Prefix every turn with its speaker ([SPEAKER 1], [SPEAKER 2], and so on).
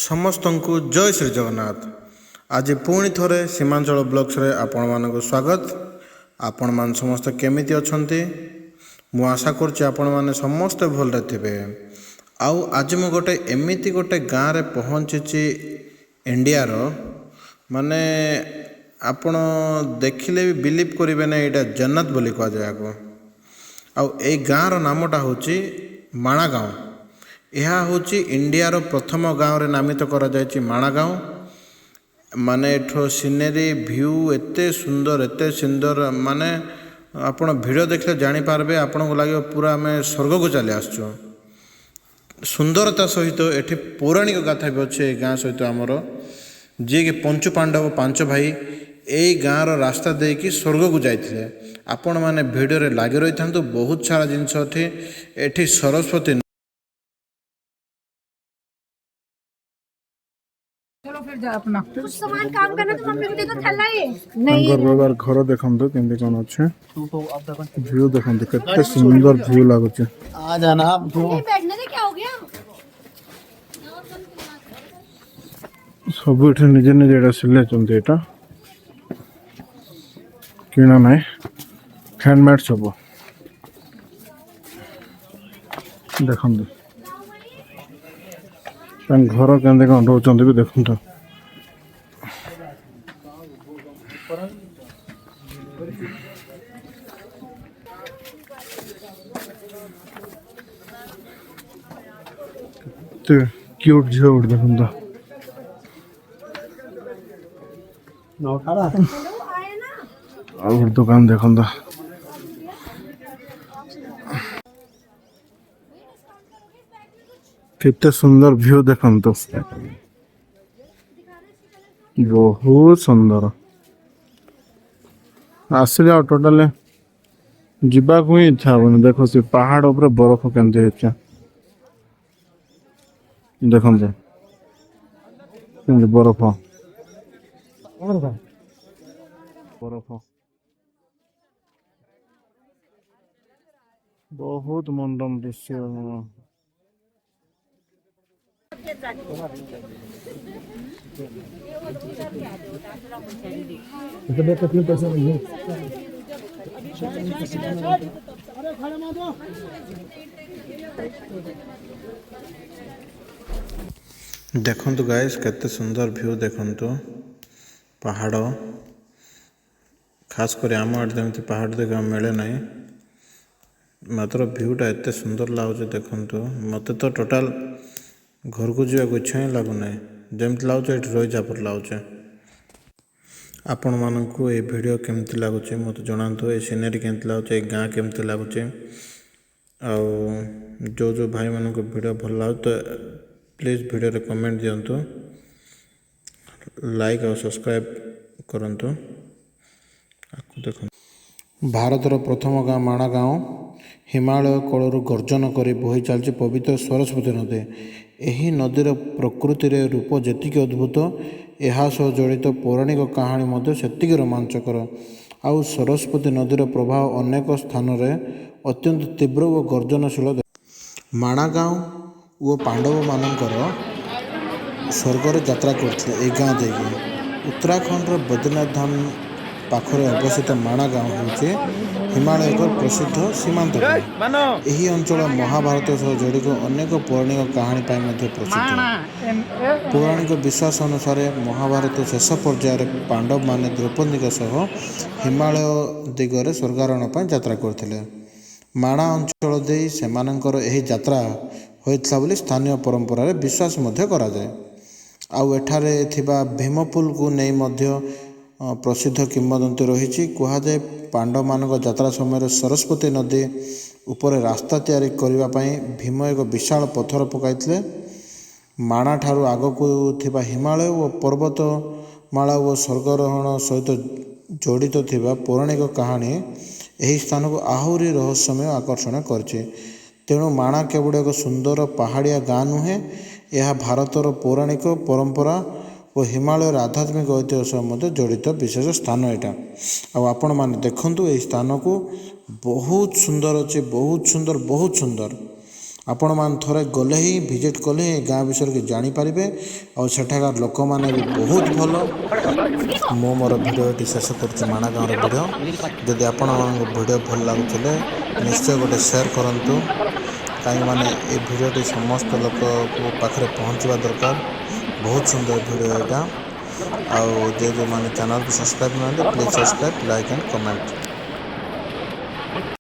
[SPEAKER 1] ସମସ୍ତଙ୍କୁ ଜୟ ଶ୍ରୀ ଜଗନ୍ନାଥ। ଆଜି ପୁଣି ଥରେ ସୀମାଞ୍ଚଳ ବ୍ଲଗ୍ସରେ ଆପଣମାନଙ୍କୁ ସ୍ୱାଗତ। ଆପଣମାନେ ସମସ୍ତେ କେମିତି ଅଛନ୍ତି? ମୁଁ ଆଶା କରୁଛି ଆପଣମାନେ ସମସ୍ତେ ଭଲରେ ଥିବେ। ଆଉ ଆଜି ମୁଁ ଏମିତି ଗୋଟେ ଗାଁରେ ପହଞ୍ଚିଛି ଇଣ୍ଡିଆର, ମାନେ ଆପଣ ଦେଖିଲେ ବି ବିଲିଭ୍ କରିବେ ନାହିଁ, ଏଇଟା ଜନ୍ନତ ବୋଲି କୁହାଯାଏ ଆକୁ। ଆଉ ଏଇ ଗାଁର ନାମଟା ହେଉଛି ମାଣାଗାଁଓ। ଏହା ହେଉଛି ଇଣ୍ଡିଆର ପ୍ରଥମ ଗାଁରେ ନାମିତ କରାଯାଇଛି ମାଣାଗାଁଓ। ମାନେ ଏଠର ସିନେରୀ ଭିୟୁ ଏତେ ସୁନ୍ଦର, ମାନେ ଆପଣ ଭିଡ଼ିଓ ଦେଖିଲେ ଜାଣିପାରିବେ, ଆପଣଙ୍କୁ ଲାଗିବ ପୁରା ଆମେ ସ୍ୱର୍ଗକୁ ଚାଲି ଆସିଛୁ। ସୁନ୍ଦରତା ସହିତ ଏଠି ପୌରାଣିକ ଗାଥା ବି ଅଛି ଏ ଗାଁ ସହିତ ଆମର, ଯିଏକି ପଞ୍ଚୁ ପାଣ୍ଡବ ପାଞ୍ଚ ଭାଇ ଏଇ ଗାଁର ରାସ୍ତା ଦେଇକି ସ୍ୱର୍ଗକୁ ଯାଇଥିଲେ। ଆପଣମାନେ ଭିଡ଼ିଓରେ ଲାଗି ରହିଥାନ୍ତୁ, ବହୁତ ସାରା ଜିନିଷ ଅଛି ଏଠି। ସରସ୍ୱତୀ
[SPEAKER 2] चलो फिर जा अपना कुछ सामान काम करना तो मम्मी को दे दो थैला ये नहीं
[SPEAKER 3] बाबार घर देखंतु केमती कोन अछि व्यू देखंतु केते सुंदर व्यू लागुचे।
[SPEAKER 4] आ जाना आप
[SPEAKER 2] ये बैठने से क्या हो गया
[SPEAKER 3] सब एठे निजे निजे एटा सिले चंती, एटा किना नाही, हैंडमेड सब देखंतु। घर केमती कोन रहउचंती भी देखंतु। तो क्यूट झील उठ देखंतु। और दुकान देखंतु कितने सुंदर व्यू देखंतु, बहुत सुंदर। आसिले आ टोटल जीवा को ही इच्छा होनी। देखो से पहाड़ ऊपर बरफ केमती होइछे देखंतु, बरफ बरफ बहुत मनोरम दृश्य।
[SPEAKER 1] देखंतु गाइस, केते सुंदर व्यू देखंतु। पहाड़ खास कर आम आड़े जमी पहाड़ देखा मिले ना, मात्र व्यूटा एत सुंदर लगुच देखंतु। मत तो टोटाल घर को जावाक इच्छा ही लगुना, जमी लगुच ये रही जापर लगुचे। आपण मानक ये वीडियो केमती लगुच मत जनातु। ये सीनेरी केमती लगुच, ये गाँ केमती लगुच, जो भाई मानक वीडियो भल लगे तो प्लीज वीडियो रे कमेंट दियंतु, लाइक और सब्सक्राइब करंतु। भारतर प्रथम गाँ माणागाँओ हिमालय कोलरू गर्जन करी बोही चलती पवित्र सरस्वती नदी। यही नदीर प्रकृति रूप जेतिकी अद्भुत, ଏହା ସହ ଜଡ଼ିତ ପୌରାଣିକ କାହାଣୀ ମଧ୍ୟ ସେତିକି ରୋମାଞ୍ଚକର। ଆଉ ସରସ୍ୱତୀ ନଦୀର ପ୍ରବାହ ଅନେକ ସ୍ଥାନରେ ଅତ୍ୟନ୍ତ ତୀବ୍ର ଓ ଗର୍ଜନଶୀଳ। ମାଣାଗାଁଓ ଓ ପାଣ୍ଡବମାନଙ୍କର ସ୍ୱର୍ଗରେ ଯାତ୍ରା କରିଥିଲେ ଏହି ଗାଁ ଦେଇକି। ଉତ୍ତରାଖଣ୍ଡର ବଦ୍ରିନାଥ ଧାମ ପାଖରେ ଅବସ୍ଥିତ ମାଣାଗାଁଓ ହେଉଛି ହିମାଳୟର ପ୍ରସିଦ୍ଧ ସୀମାନ୍ତ ଗାଁ। ଏହି ଅଞ୍ଚଳ ମହାଭାରତ ସହ ଜଡ଼ିତ ଅନେକ ପୌରାଣିକ କାହାଣୀ ପାଇଁ ମଧ୍ୟ ପ୍ରସିଦ୍ଧ। ପୌରାଣିକ ବିଶ୍ୱାସ ଅନୁସାରେ ମହାଭାରତ ଶେଷ ପର୍ଯ୍ୟାୟରେ ପାଣ୍ଡବମାନେ ଦ୍ରୌପଦୀଙ୍କ ସହ ହିମାଳୟ ଦିଗରେ ସ୍ୱର୍ଗାରୋହଣ ପାଇଁ ଯାତ୍ରା କରିଥିଲେ। ମାଣା ଅଞ୍ଚଳ ଦେଇ ସେମାନଙ୍କର ଏହି ଯାତ୍ରା ହୋଇଥିଲା ବୋଲି ସ୍ଥାନୀୟ ପରମ୍ପରାରେ ବିଶ୍ୱାସ ମଧ୍ୟ କରାଯାଏ। ଆଉ ଏଠାରେ ଥିବା ଭୀମପୁଲକୁ ନେଇ ମଧ୍ୟ ପ୍ରସିଦ୍ଧ କିମ୍ବଦନ୍ତୀ ରହିଛି। କୁହାଯାଏ ପାଣ୍ଡବମାନଙ୍କ ଯାତ୍ରା ସମୟରେ ସରସ୍ୱତୀ ନଦୀ ଉପରେ ରାସ୍ତା ତିଆରି କରିବା ପାଇଁ ଭୀମ ଏକ ବିଶାଳ ପଥର ପକାଇଥିଲେ। ମାଣା ଠାରୁ ଆଗକୁ ଥିବା ହିମାଳୟ ଓ ପର୍ବତମାଳା ଓ ସ୍ୱର୍ଗାରୋହଣ ସହିତ ଜଡ଼ିତ ଥିବା ପୌରାଣିକ କାହାଣୀ ଏହି ସ୍ଥାନକୁ ଆହୁରି ରହସ୍ୟମୟ ଆକର୍ଷଣ କରିଛି। ତେଣୁ ମାଣା କେବଳ ଏକ ସୁନ୍ଦର ପାହାଡ଼ିଆ ଗାଁ ନୁହେଁ, ଏହା ଭାରତର ପୌରାଣିକ ପରମ୍ପରା ଓ ହିମାଳୟର ଆଧ୍ୟାତ୍ମିକ ଐତିହ୍ୟ ସହ ମଧ୍ୟ ଜଡ଼ିତ ବିଶେଷ ସ୍ଥାନ ଏଇଟା। ଆଉ ଆପଣମାନେ ଦେଖନ୍ତୁ ଏହି ସ୍ଥାନକୁ, ବହୁତ ସୁନ୍ଦର ଅଛି, ବହୁତ ସୁନ୍ଦର। ଆପଣମାନେ ଥରେ ଗଲେ ହିଁ ଭିଜିଟ୍ କଲେ ହିଁ ଗାଁ ବିଷୟରେ ଜାଣିପାରିବେ। ଆଉ ସେଠାକାର ଲୋକମାନେ ବି ବହୁତ ଭଲ। ମୁଁ ମୋର ଭିଡ଼ିଓ ଏଠି ଶେଷ କରୁଛି, ମାଣା ଗାଁର ଭିଡ଼ିଓ। ଯଦି ଆପଣମାନଙ୍କୁ ଭିଡ଼ିଓ ଭଲ ଲାଗୁଥିଲେ ନିଶ୍ଚୟ ଗୋଟେ ସେୟାର କରନ୍ତୁ, କାହିଁକି ମାନେ ଏ ଭିଡ଼ିଓଟି ସମସ୍ତ ଲୋକଙ୍କ ପାଖରେ ପହଞ୍ଚିବା ଦରକାର। ବହୁତ ସୁନ୍ଦର ଭିଡ଼ିଓ ଏଇଟା। ଆଉ ଯେଉଁମାନେ ଚ୍ୟାନେଲକୁ ସବସ୍କ୍ରାଇବ୍ କରୁନାହାନ୍ତି please subscribe, like and comment.